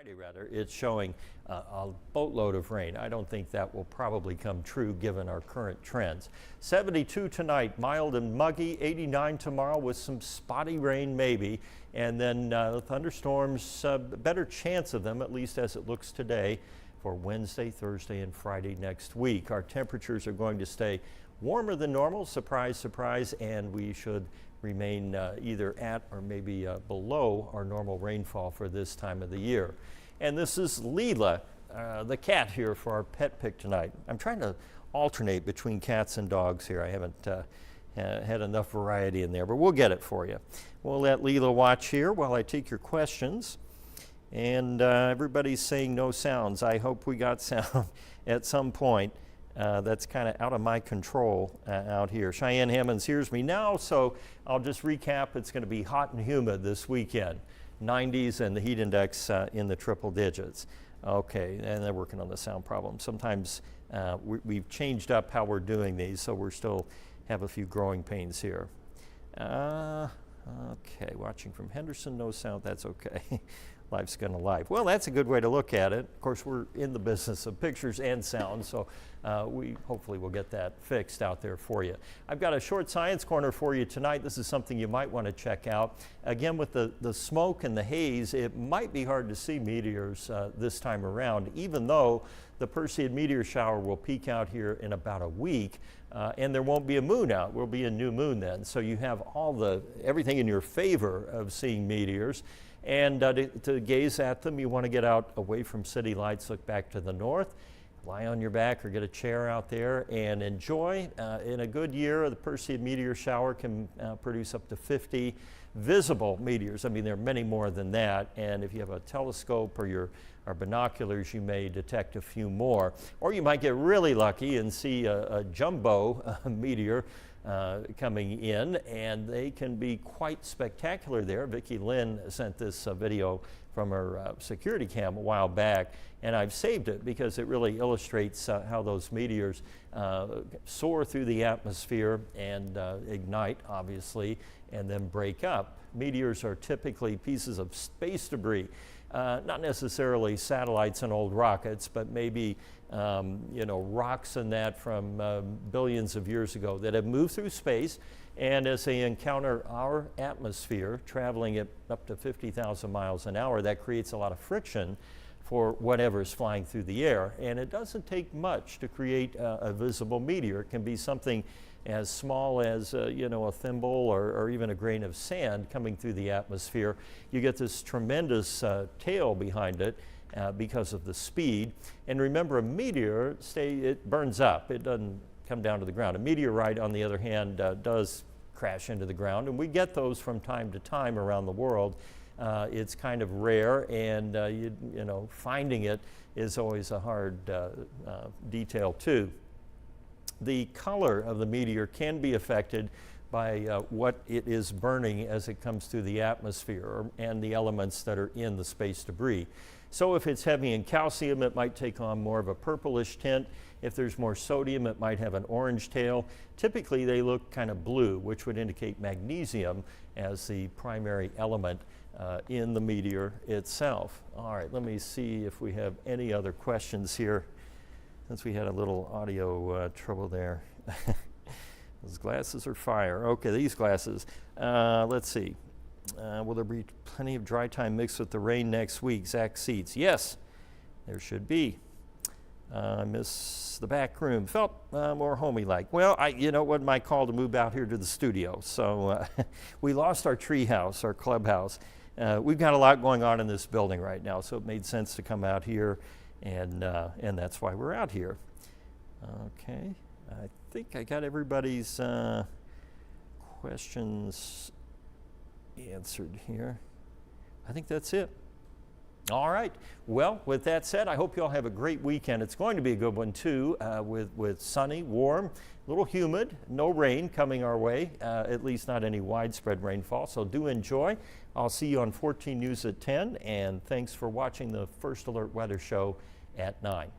Friday rather, it's showing a boatload of rain. I don't think that will probably come true given our current trends. 72 tonight, mild and muggy, 89 tomorrow with some spotty rain maybe, and then thunderstorms, better chance of them, at least as it looks today, for Wednesday, Thursday, and Friday next week. Our temperatures are going to stay warmer than normal, surprise, surprise, and we should remain either at or maybe below our normal rainfall for this time of the year. And this is Leela, the cat here for our pet pick tonight. I'm trying to alternate between cats and dogs here. I haven't had enough variety in there, but we'll get it for you. We'll let Leela watch here while I take your questions. And everybody's saying no sounds. I hope we got sound at some point. That's kind of out of my control out here. Cheyenne Hammonds hears me now, so I'll just recap. It's going to be hot and humid this weekend. 90s and the heat index in the triple digits. Okay, and they're working on the sound problem. Sometimes we've changed up how we're doing these, so we're still have a few growing pains here. Okay, watching from Henderson, no sound, that's okay. Life's gonna life. Well, that's a good way to look at it. Of course, we're in the business of pictures and sound, so we hopefully will get that fixed out there for you. I've got a short science corner for you tonight. This is something you might want to check out. Again, with the smoke and the haze, it might be hard to see meteors this time around, even though the Perseid meteor shower will peak out here in about a week, and there won't be a moon out. We'll be a new moon then, so you have everything in your favor of seeing meteors. And to gaze at them, you want to get out away from city lights, look back to the north, lie on your back or get a chair out there and enjoy. In a good year, the Perseid meteor shower can produce up to 50 visible meteors. I mean, there are many more than that. And if you have a telescope or binoculars, you may detect a few more. Or you might get really lucky and see a jumbo meteor coming in, and they can be quite spectacular there. Vicki Lynn sent this video from her security cam a while back, and I've saved it because it really illustrates how those meteors soar through the atmosphere and ignite, obviously, and then break up. Meteors are typically pieces of space debris, not necessarily satellites and old rockets, but maybe rocks and that from billions of years ago that have moved through space, and as they encounter our atmosphere, traveling at up to 50,000 miles an hour, that creates a lot of friction for whatever's flying through the air. And it doesn't take much to create a visible meteor. It can be something as small as a thimble or even a grain of sand coming through the atmosphere. You get this tremendous tail behind it because of the speed. And remember, a meteor, it burns up. It doesn't come down to the ground. A meteorite, on the other hand, does crash into the ground, and we get those from time to time around the world. It's kind of rare, and finding it is always a hard detail too. The color of the meteor can be affected by what it is burning as it comes through the atmosphere and the elements that are in the space debris. So if it's heavy in calcium, it might take on more of a purplish tint. If there's more sodium, it might have an orange tail. Typically, they look kind of blue, which would indicate magnesium as the primary element in the meteor itself. All right, let me see if we have any other questions here, since we had a little audio trouble there. Those glasses are fire. Okay, these glasses. Let's see. Will there be plenty of dry time mixed with the rain next week? Zach Seats. Yes, there should be. I miss the back room. Felt more homey-like. Well, it wasn't my call to move out here to the studio. So we lost our tree house, our clubhouse. We've got a lot going on in this building right now, so it made sense to come out here, and that's why we're out here. Okay, I think I got everybody's questions answered here. I think that's it. All right. Well, with that said, I hope you all have a great weekend. It's going to be a good one too, with sunny, warm, a little humid, no rain coming our way, at least not any widespread rainfall. So do enjoy. I'll see you on 14 News at 10, and thanks for watching the First Alert Weather Show at 9.